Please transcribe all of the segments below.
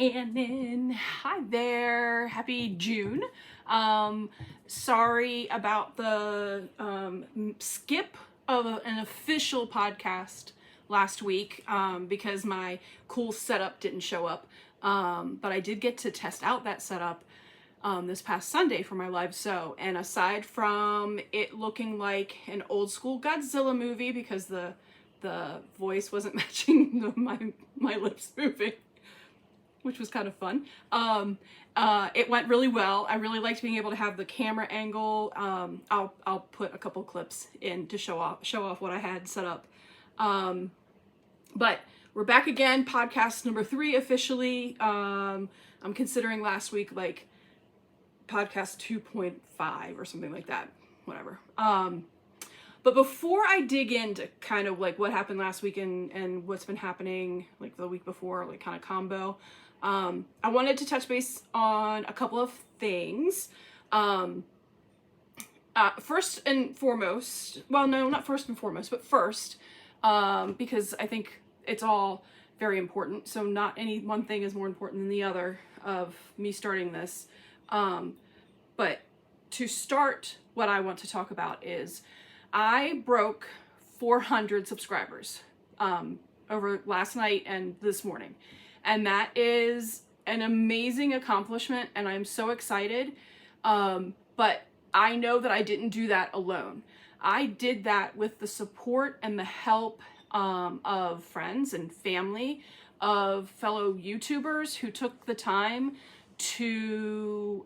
Shannon. Hi there. Happy June. Sorry about the skip of an official podcast last week because my cool setup didn't show up. But I did get to test out that setup this past Sunday for my live sew. And aside from it looking like an old school Godzilla movie because the voice wasn't matching my lips moving, which was kind of fun. It went really well. I really liked being able to have the camera angle. I'll put a couple clips in to show off what I had set up. But we're back again, podcast number 3 officially. I'm considering last week like podcast 2.5 or something like that. Whatever. But before I dig into kind of like what happened last week and what's been happening like the week before, like kind of combo, I wanted to touch base on a couple of things. First and foremost, well, no, not first and foremost, but first, because I think it's all very important. So not any one thing is more important than the other of me starting this. But to start, what I want to talk about is I broke 400 subscribers over last night and this morning. And that is an amazing accomplishment and I'm so excited. But I know that I didn't do that alone. I did that with the support and the help of friends and family, of fellow YouTubers who took the time to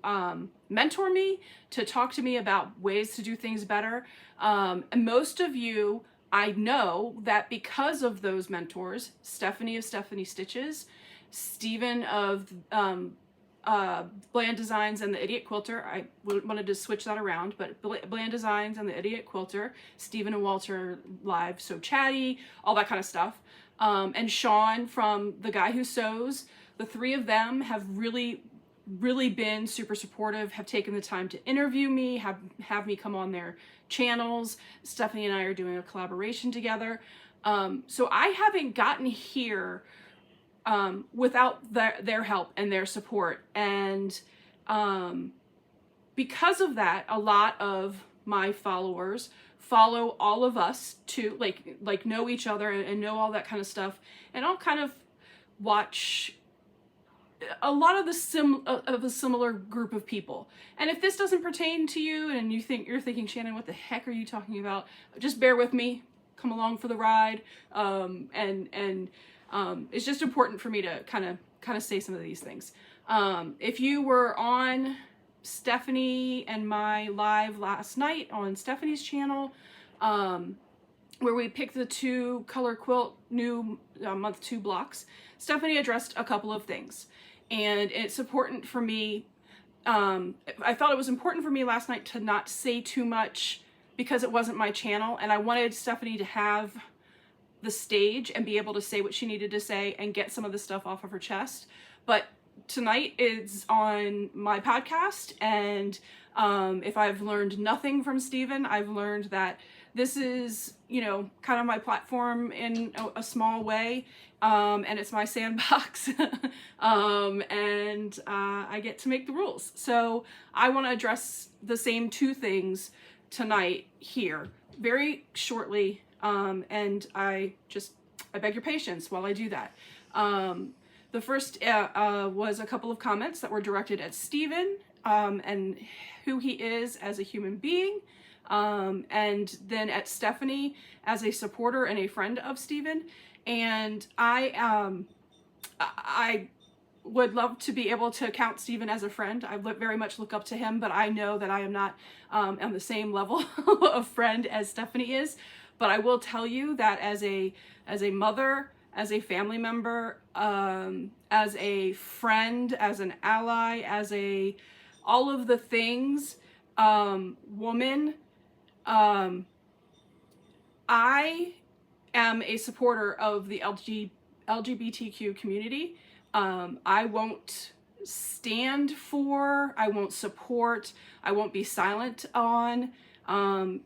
mentor me, to talk to me about ways to do things better. And most of you, I know that because of those mentors, Stephanie of Stephanie Stitches, Stephen of Bland Designs and the Idiot Quilter, I wanted to switch that around, but Bland Designs and the Idiot Quilter, Stephen and Walter Live So Chatty, all that kind of stuff. And Sean from The Guy Who Sews, the 3 of them have really been super supportive, have taken the time to interview me, have me come on their channels. Stephanie and I are doing a collaboration together. So I haven't gotten here without their help and their support. And because of that, a lot of my followers follow all of us to like know each other and know all that kind of stuff. And I'll kind of watch a lot of a similar group of people. And if this doesn't pertain to you and you're thinking, Shannon, what the heck are you talking about? Just bear with me, come along for the ride. It's just important for me to kind of say some of these things. If you were on Stephanie and my live last night on Stephanie's channel, where we picked the 2 color quilt new month 2 blocks, Stephanie addressed a couple of things. And it's important for me, I felt it was important for me last night to not say too much because it wasn't my channel, and I wanted Stephanie to have the stage and be able to say what she needed to say and get some of the stuff off of her chest. But tonight is on my podcast, and if I've learned nothing from Stephen, I've learned that this is, kind of my platform in a small way, and it's my sandbox, and I get to make the rules. So I want to address the same 2 things tonight here very shortly, and I beg your patience while I do that. The first was a couple of comments that were directed at Stephen and who he is as a human being. And then at Stephanie as a supporter and a friend of Stephen. And I would love to be able to count Stephen as a friend. I very much look up to him, but I know that I am not on the same level of friend as Stephanie is. But I will tell you that as a mother, as a family member, as a friend, as an ally, as all of the things, woman, I am a supporter of the LGBTQ community. I won't stand for, I won't support, I won't be silent on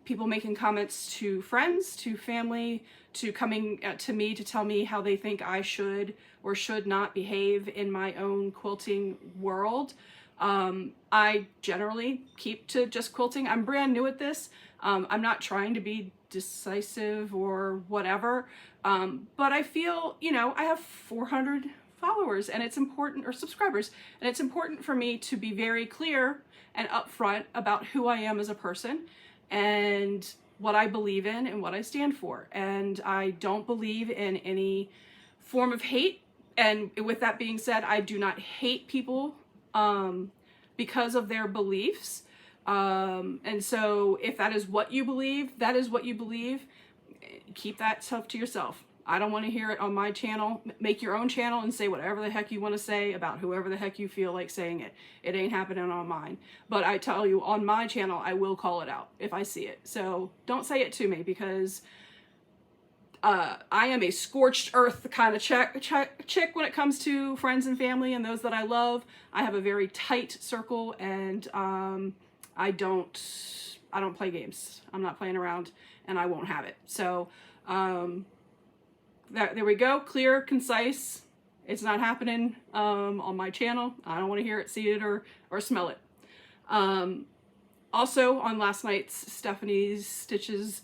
people making comments to friends, to family, to coming to me to tell me how they think I should or should not behave in my own quilting world. I generally keep to just quilting. I'm brand new at this. I'm not trying to be decisive or whatever, but I feel, you know, I have 400 followers and it's important, or subscribers, and it's important for me to be very clear and upfront about who I am as a person and what I believe in and what I stand for. And I don't believe in any form of hate. And with that being said, I do not hate people because of their beliefs. And so if that is what you believe, that is what you believe. Keep that stuff to yourself. I don't want to hear it on my channel. Make your own channel and say whatever the heck you want to say about whoever the heck you feel like saying it. It ain't happening on mine. But I tell you, on my channel, I will call it out if I see it. So don't say it to me, because I am a scorched earth kind of chick when it comes to friends and family and those that I love. I have a very tight circle, and I don't play games. I'm not playing around, and I won't have it. So there we go. Clear, concise. It's not happening on my channel. I don't want to hear it, see it, or smell it. Also, on last night's Stephanie's Stitches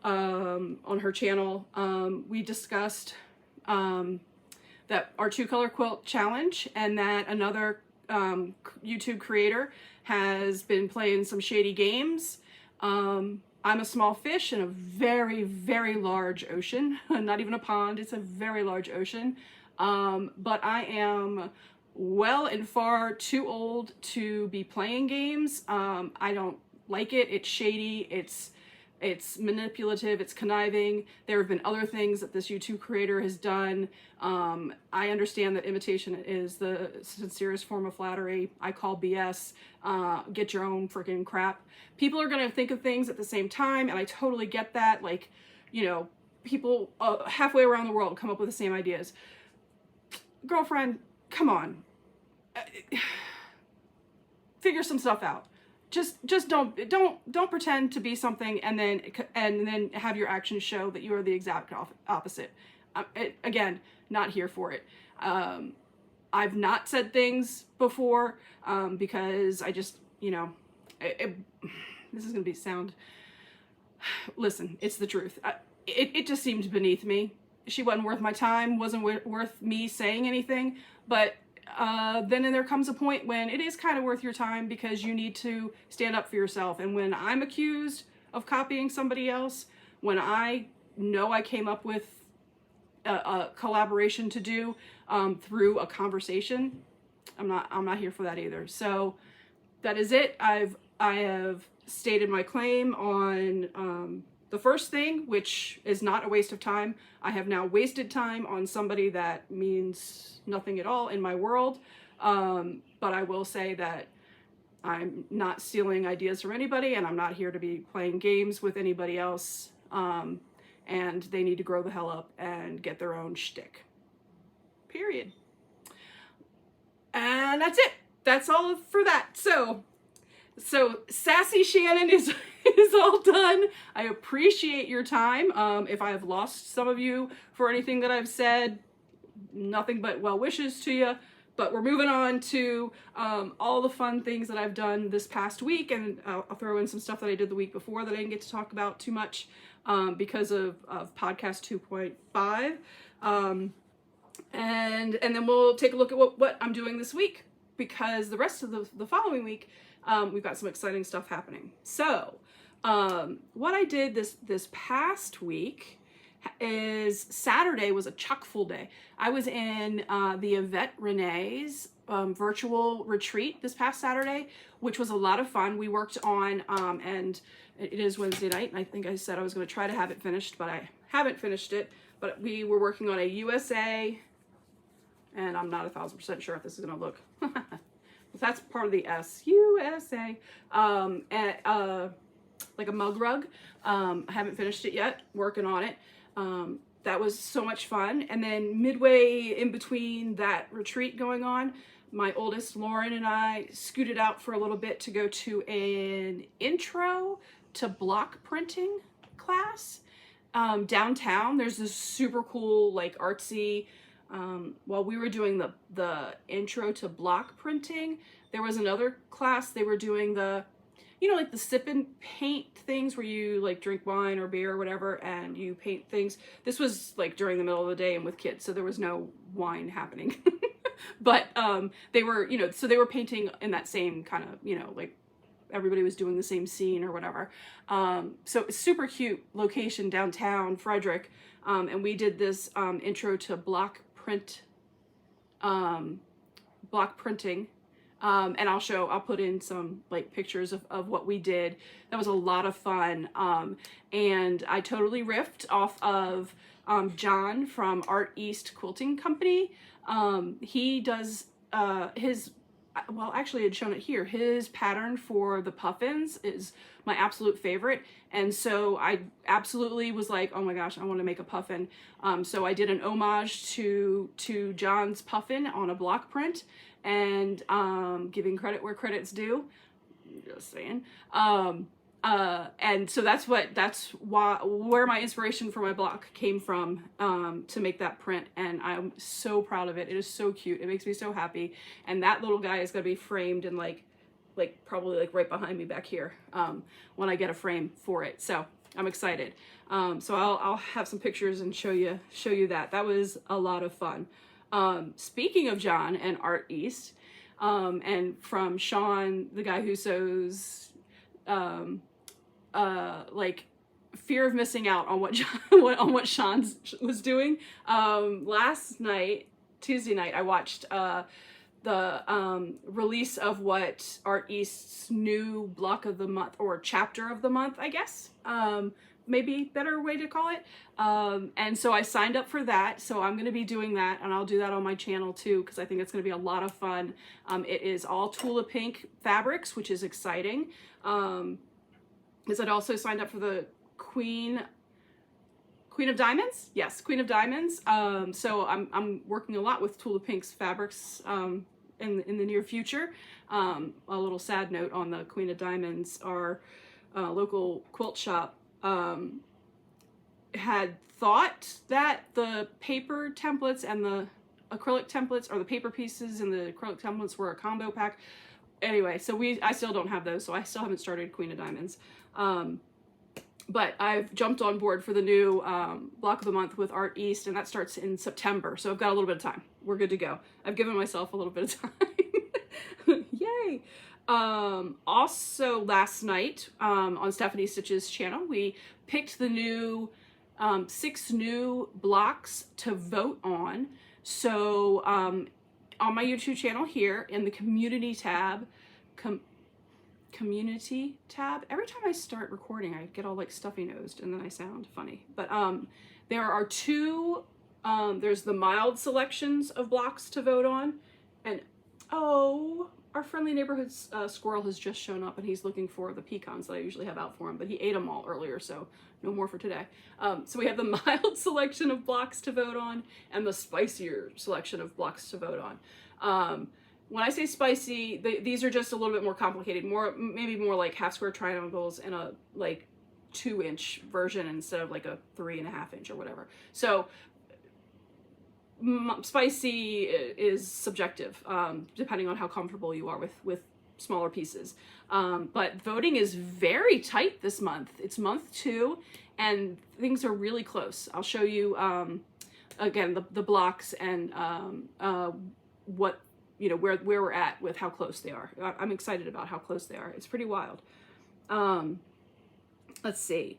on her channel, we discussed that our 2-color quilt challenge, and that another YouTube creator has been playing some shady games. I'm a small fish in a very, very large ocean. Not even a pond, it's a very large ocean. But I am well and far too old to be playing games. I don't like it. It's shady, it's manipulative, it's conniving. There have been other things that this YouTube creator has done. I understand that imitation is the sincerest form of flattery. I call BS. Get your own freaking crap. People are gonna think of things at the same time, and I totally get that. Like, you know, people halfway around the world come up with the same ideas. Girlfriend, come on. Figure some stuff out. Just don't pretend to be something and then have your actions show that you are the exact opposite. Again, not here for it. I've not said things before because I just, you know, this is gonna sound. Listen, it's the truth. It just seemed beneath me. She wasn't worth my time. Wasn't worth me saying anything. But then there comes a point when it is kind of worth your time, because you need to stand up for yourself. And when I'm accused of copying somebody else, when I know I came up with a collaboration to do through a conversation, I'm not here for that either. So that is it. I have stated my claim on the first thing, which is not a waste of time. I have now wasted time on somebody that means nothing at all in my world. But I will say that I'm not stealing ideas from anybody, and I'm not here to be playing games with anybody else. And they need to grow the hell up and get their own shtick. Period. And that's it. That's all for that. So Sassy Shannon is all done. I appreciate your time. If I have lost some of you for anything that I've said, nothing but well wishes to you. But we're moving on to all the fun things that I've done this past week, and I'll throw in some stuff that I did the week before that I didn't get to talk about too much because of podcast 2.5. And then we'll take a look at what I'm doing this week, because the rest of the following week, we've got some exciting stuff happening. So what I did this past week is Saturday was a chock full day. I was in the Yvette Renee's virtual retreat this past Saturday, which was a lot of fun. We worked on, and it is Wednesday night, and I think I said I was going to try to have it finished, but I haven't finished it. But we were working on a USA, and I'm not 1,000% sure if this is going to look. That's part of the S, USA, like a mug rug. I haven't finished it yet, working on it. That was so much fun. And then midway in between that retreat going on, my oldest Lauren and I scooted out for a little bit to go to an intro to Block printing class downtown. There's this super cool, like, artsy, while we were doing the intro to block printing, there was another class. They were doing the, you know, like the sip and paint things where you like drink wine or beer or whatever and you paint things. This was like during the middle of the day and with kids, so there was no wine happening. But they were, you know, so they were painting in that same kind of, you know, like everybody was doing the same scene or whatever. So it's super cute location downtown Frederick. And we did this intro to block printing. And I'll put in some like pictures of what we did. That was a lot of fun. And I totally riffed off of John from Art East Quilting Company. He does well, actually I'd shown it here. His pattern for the puffins is my absolute favorite. And so I absolutely was like, oh my gosh, I want to make a puffin. So I did an homage to John's puffin on a block print, and giving credit where credit's due. Just saying. And so that's where my inspiration for my block came from, to make that print, and I'm so proud of it. It is so cute. It makes me so happy. And that little guy is gonna be framed in like probably like right behind me back here, when I get a frame for it. So I'm excited. So I'll have some pictures and show you that. That was a lot of fun. Speaking of John and Art East, and from Sean, the guy who sews, like fear of missing out on what Sean was doing. Last night, Tuesday night, I watched the release of what Art East's new block of the month, or chapter of the month, I guess. Maybe better way to call it. And so I signed up for that. So I'm going to be doing that, and I'll do that on my channel too, because I think it's going to be a lot of fun. It is all Tula Pink fabrics, which is exciting. Because I'd also signed up for the Queen of Diamonds. Yes, Queen of Diamonds. So I'm working a lot with Tula Pink's fabrics in the near future. A little sad note on the Queen of Diamonds, our local quilt shop had thought that the paper templates and the acrylic templates, or the paper pieces and the acrylic templates, were a combo pack. Anyway, so I still don't have those, so I still haven't started Queen of Diamonds. But I've jumped on board for the new block of the month with Art East, and that starts in September. So I've got a little bit of time. We're good to go. I've given myself a little bit of time. Yay! Also last night, on Stephanie Stitch's channel, we picked the new 6 new blocks to vote on. So on my YouTube channel here, in the community tab, community tab, every time I start recording I get all like stuffy nosed and then I sound funny, but there are 2, there's the mild selections of blocks to vote on, and oh, our friendly neighborhood squirrel has just shown up, and he's looking for the pecans that I usually have out for him, but he ate them all earlier, so no more for today. So we have the mild selection of blocks to vote on and the spicier selection of blocks to vote on. When I say spicy, these are just a little bit more complicated, maybe more like half square triangles in a like 2-inch version instead of like a 3.5-inch or whatever. So spicy is subjective, depending on how comfortable you are with smaller pieces. But voting is very tight this month. It's month 2, and things are really close. I'll show you again the blocks and what, you know, where we're at with how close they are. I'm excited about how close they are. It's pretty wild. Let's see.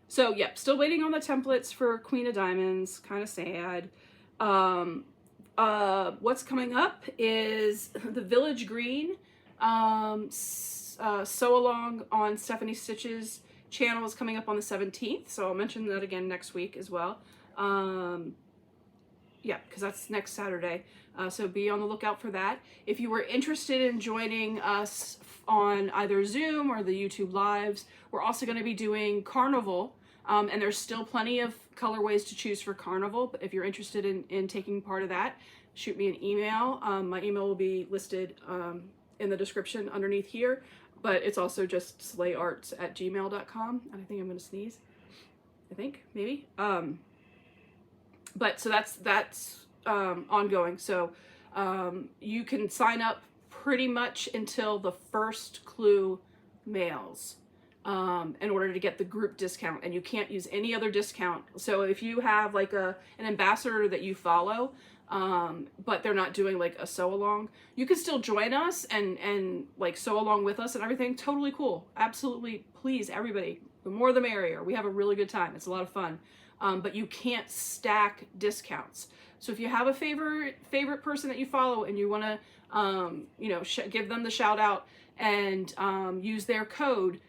So yep, still waiting on the templates for Queen of Diamonds. Kind of sad. What's coming up is the Village Green sew along on Stephanie Stitch's channel is coming up on the 17th. So I'll mention that again next week as well. Yeah, because that's next Saturday. So be on the lookout for that. If you were interested in joining us on either Zoom or the YouTube Lives, we're also going to be doing Carnival. And there's still plenty of colorways to choose for Carnival. But if you're interested in taking part of that, shoot me an email. My email will be listed in the description underneath here. but it's also just slayarts@gmail.com. And I think I'm gonna sneeze. I think maybe. But so that's ongoing. So you can sign up pretty much until the first clue mails in order to get the group discount, and you can't use any other discount. So if you have like an ambassador that you follow, but they're not doing like a sew along, you can still join us and like sew along with us and everything. Totally cool. Absolutely. Please, everybody, the more the merrier. We have a really good time. It's a lot of fun. But you can't stack discounts. So if you have a favorite person that you follow and you want to, you know, give them the shout out and use their code,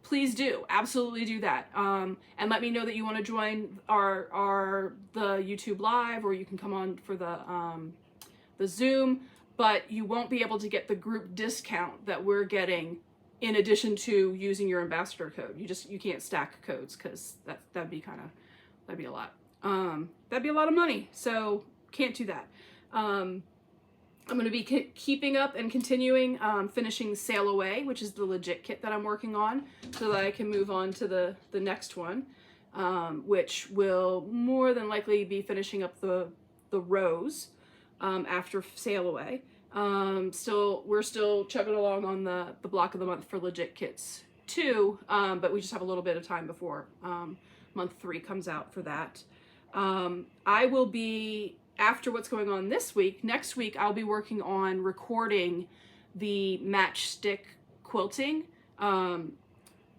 please do. Absolutely do that. And let me know that you want to join the YouTube Live, or you can come on for the Zoom. But you won't be able to get the group discount that we're getting in addition to using your ambassador code. You can't stack codes, because that'd be a lot. That'd be a lot of money, so can't do that. I'm going to be keeping up and continuing finishing Sail Away, which is the legit kit that I'm working on, so that I can move on to the next one, which will more than likely be finishing up the Rose after Sail Away. We're still chugging along on the block of the month for legit kits too, but we just have a little bit of time before month 3 comes out for that. I will be, after what's going on this week, next week I'll be working on recording the matchstick quilting. I'm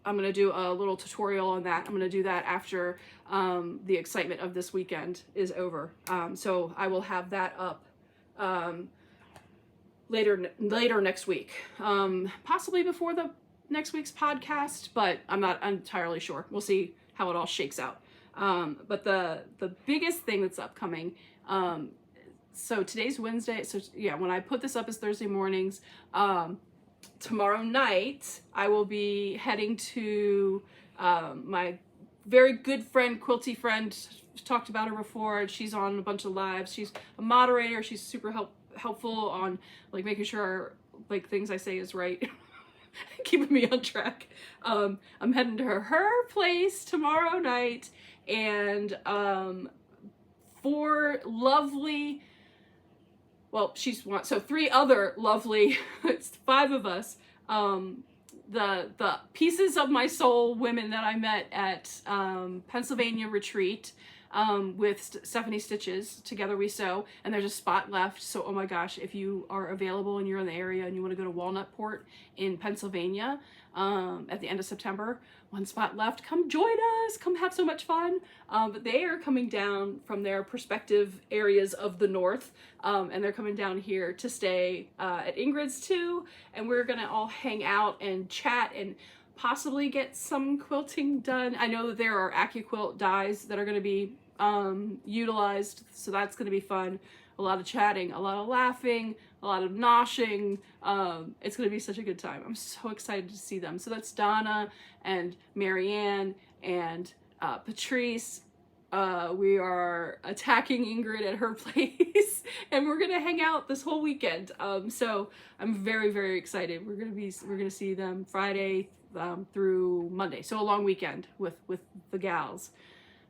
going to do a little tutorial on that. I'm going to do that after the excitement of this weekend is over. So I will have that up later next week, possibly before the next week's podcast, but I'm not entirely sure. We'll see how it all shakes out. But the biggest thing that's upcoming, so today's Wednesday, so yeah, when I put this up is Thursday mornings. Tomorrow night I will be heading to my very good friend, quilty friend, talked about her before. She's on a bunch of lives. She's a moderator. She's super helpful on like making sure like things I say is right. Keeping me on track. I'm heading to her place tomorrow night, and 4 lovely, well, so 3 other lovely, it's 5 of us, the pieces of my soul women that I met at Pennsylvania retreat with Stephanie Stitches, Together We Sew, and there's a spot left. So, oh my gosh, if you are available and you're in the area and you want to go to Walnutport in Pennsylvania at the end of September, 1 spot left. Come join us. Come have so much fun. But they are coming down from their respective areas of the north, and they're coming down here to stay at Ingrid's too, and we're gonna all hang out and chat and possibly get some quilting done. I know that there are AccuQuilt dies that are going to be utilized, so that's going to be fun. A lot of chatting, a lot of laughing, a lot of noshing. It's going to be such a good time. I'm so excited to see them. So that's Donna and Marianne and Patrice. We are attacking Ingrid at her place, and we're gonna hang out this whole weekend. So I'm very, very excited. We're gonna see them Friday through Monday. So a long weekend with the gals.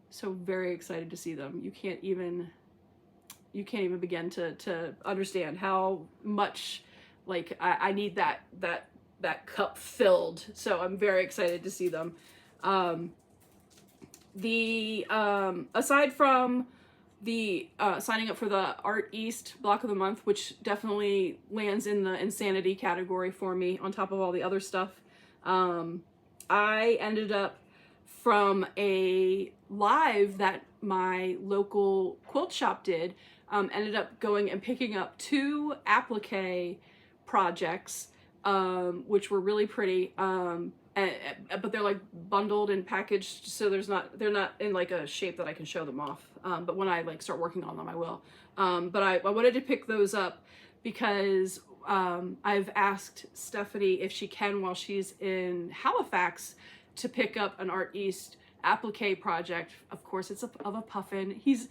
So very excited to see them. You can't even begin to understand how much like I need that cup filled. So I'm very excited to see them. Aside from the signing up for the Art East block of the month, which definitely lands in the insanity category for me on top of all the other stuff, I ended up, from a live that my local quilt shop did, ended up going and picking up 2 applique projects, which were really pretty. But they're like bundled and packaged, so they're not in like a shape that I can show them off. But when I like start working on them, I will. But I wanted to pick those up because I've asked Stephanie if she can, while she's in Halifax, to pick up an Art East applique project. Of course, it's of a puffin. He's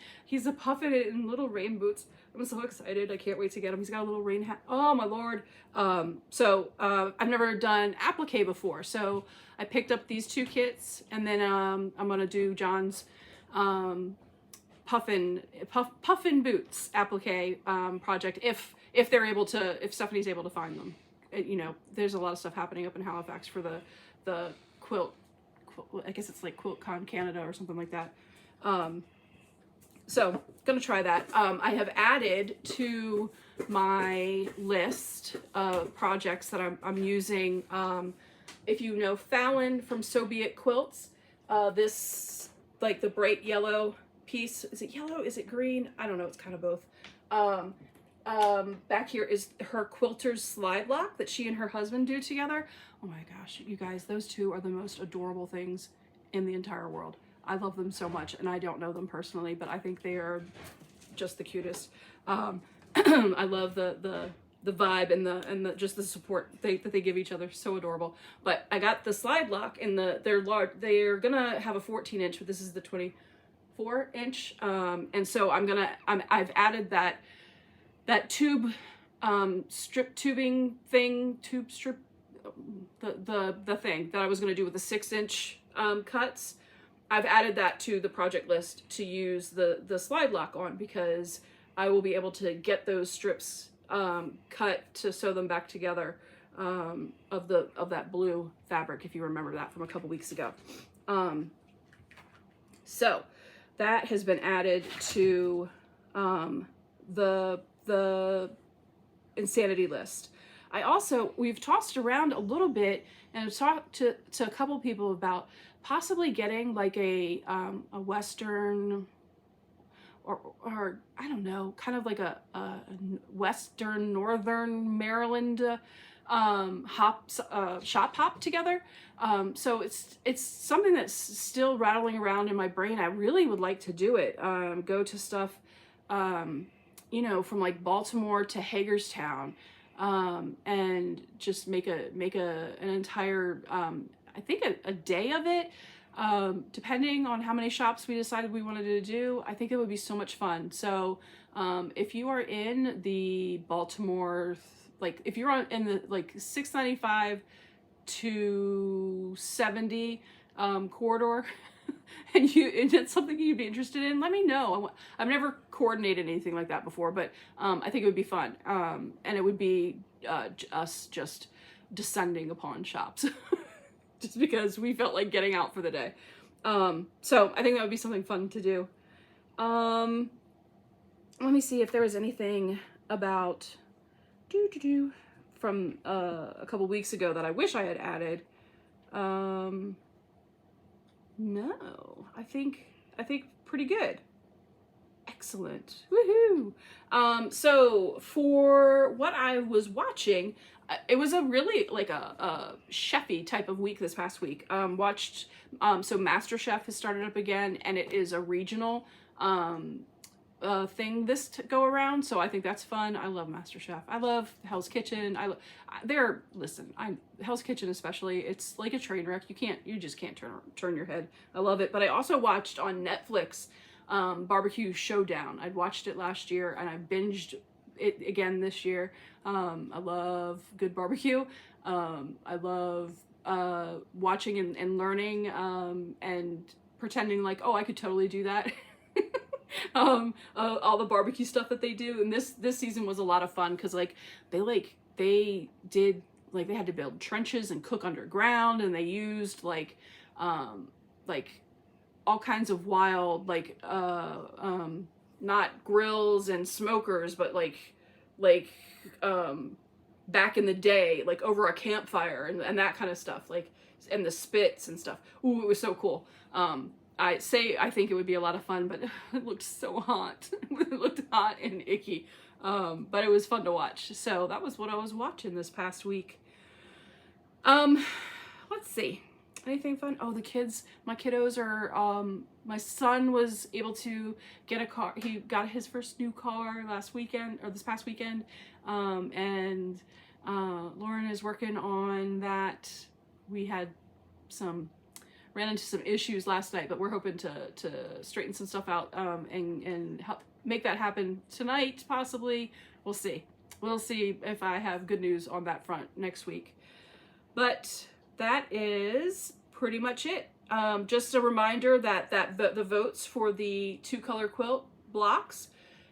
a puffin in little rain boots. I'm so excited. I can't wait to get him. He's got a little rain hat. Oh my Lord. I've never done applique before. So I picked up these 2 kits, and then I'm going to do John's puffin boots applique project if they're able to, if Stephanie's able to find them. You know, there's a lot of stuff happening up in Halifax for the quilt, I guess it's like QuiltCon Canada or something like that. So gonna try that. I have added to my list of projects that I'm using. If you know Fallon from So Be It Quilts, this, like the bright yellow piece, is it yellow? Is it green? I don't know. It's kind of both. Back here is her quilter's slide lock that she and her husband do together. Oh my gosh, you guys, those 2 are the most adorable things in the entire world. I love them so much, and I don't know them personally, but I think they are just the cutest. I love the vibe and the just the support that they give each other. So adorable. But I got the slide lock in they're large. They're gonna have a 14-inch, but this is the 24-inch. And so I've added that tube strip tubing thing, tube strip, the thing that I was gonna do with the 6-inch cuts. I've added that to the project list to use the slide lock on, because I will be able to get those strips cut to sew them back together of that blue fabric, if you remember that from a couple weeks ago. So that has been added to the insanity list. We've tossed around a little bit and I've talked to a couple people about possibly getting like a Western or I don't know, kind of like a Western Northern Maryland shop hop together. So it's something that's still rattling around in my brain. I really would like to do it. Go to stuff, you know, from like Baltimore to Hagerstown, and just make an entire, I think a day of it. Depending on how many shops we decided we wanted to do, I think it would be so much fun. So if you are in the Baltimore, like if you're in the like 695 to 70 corridor, and it's something you'd be interested in, let me know. I've never coordinated anything like that before, but I think it would be fun. And it would be us just descending upon shops. Just because we felt like getting out for the day. So I think that would be something fun to do. Let me see if there was anything about from a couple weeks ago that I wish I had added. No, I think pretty good. Excellent. Woohoo! So for what I was watching, it was a really like a chefy type of week this past week. So MasterChef has started up again, and it is a regional thing this go around. So I think that's fun. I love MasterChef. I love Hell's Kitchen. Hell's Kitchen especially. It's like a train wreck. You just can't turn your head. I love it. But I also watched on Netflix Barbecue Showdown. I'd watched it last year and I binged it again this year. I love good barbecue. I love watching and learning and pretending like, oh, I could totally do that. All the barbecue stuff that they do, and this season was a lot of fun because like they had to build trenches and cook underground, and they used like all kinds of wild not grills and smokers, but like back in the day, like over a campfire and that kind of stuff, like, and the spits and stuff. Ooh, it was so cool. I think it would be a lot of fun, but it looked so hot. It looked hot and icky. But it was fun to watch. So that was what I was watching this past week. Let's see. Anything fun? Oh, my kiddos are, my son was able to get a car. He got his first new car this past weekend. And Lauren is working on that. We had some ran into some issues last night, but we're hoping to straighten some stuff out and help make that happen tonight, possibly. We'll see. We'll see if I have good news on that front next week. But that is pretty much it. Just a reminder that the votes for the 2-color quilt blocks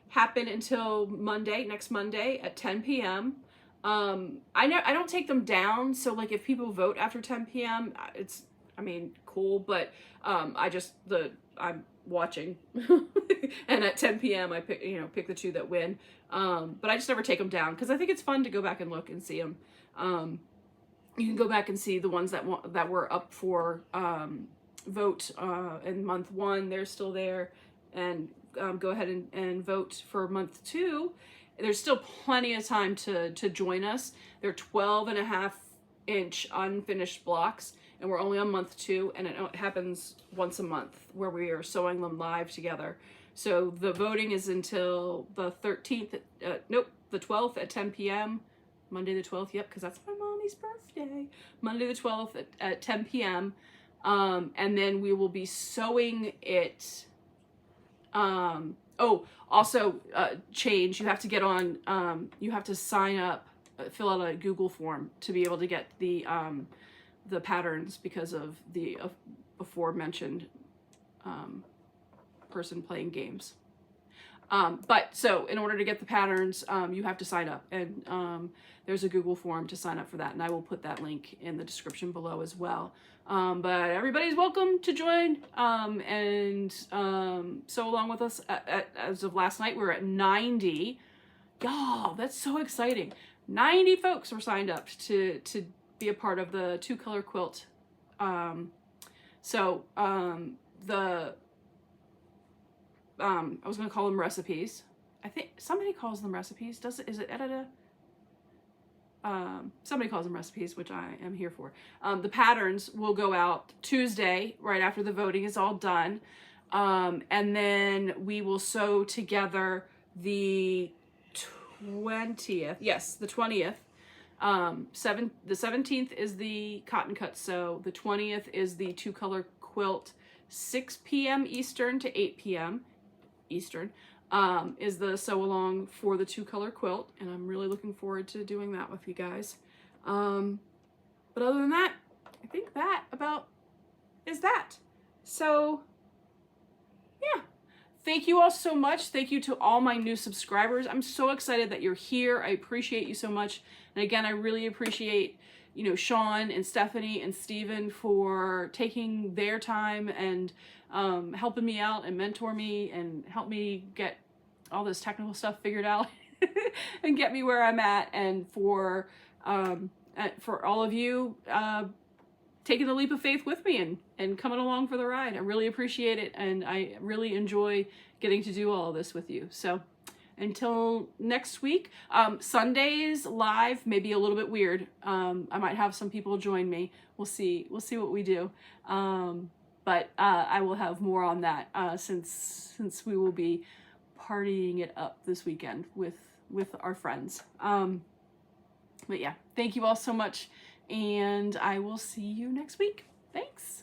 happen until Monday, next Monday at 10 p.m. I don't take them down, so like if people vote after 10 p.m., it's, I mean, cool, but I'm watching and at 10 p.m. I pick the 2 that win. But I just never take them down because I think it's fun to go back and look and see them. You can go back and see the ones that were up for vote in month 1. They're still there, and go ahead and vote for month 2. There's still plenty of time to join us. They're 12.5-inch unfinished blocks, and we're only on month 2, and it happens once a month where we are sewing them live together. So the voting is until the 13th, the 12th at 10 p.m. Monday the 12th, yep, because that's my mommy's birthday. Monday the 12th at 10 p.m. And then we will be sewing it. Also, change. You have to get on, you have to sign up, fill out a Google form to be able to get the patterns because of the aforementioned person playing games. But so in order to get the patterns, you have to sign up, and there's a Google form to sign up for that, and I will put that link in the description below as well. But everybody's welcome to join and sew along with us. As of last night, we're at 90. Y'all, that's so exciting. 90 folks were signed up to be a part of the 2-color quilt. I was going to call them recipes. I think somebody calls them recipes. Is it Edita? Somebody calls them recipes, which I am here for. The patterns will go out Tuesday, right after the voting is all done. And then we will sew together the 20th. Yes, the 20th. The 17th is the cotton cut sew. The 20th is the 2-color quilt. 6 p.m. Eastern to 8 p.m. Eastern is the sew along for the 2-color quilt, and I'm really looking forward to doing that with you guys. But other than that, I think that about is that. So yeah, thank you all so much. Thank you to all my new subscribers. I'm so excited that you're here. I appreciate you so much. And again, I really appreciate, you know, Sean and Stephanie and Steven for taking their time and helping me out and mentor me and help me get all this technical stuff figured out and get me where I'm at, and for all of you taking the leap of faith with me and coming along for the ride. I really appreciate it, and I really enjoy getting to do all of this with you. So until next week, Sundays live may be a little bit weird. I might have some people join me. We'll see what we do. But I will have more on that since we will be partying it up this weekend with our friends. But yeah, thank you all so much, and I will see you next week. Thanks.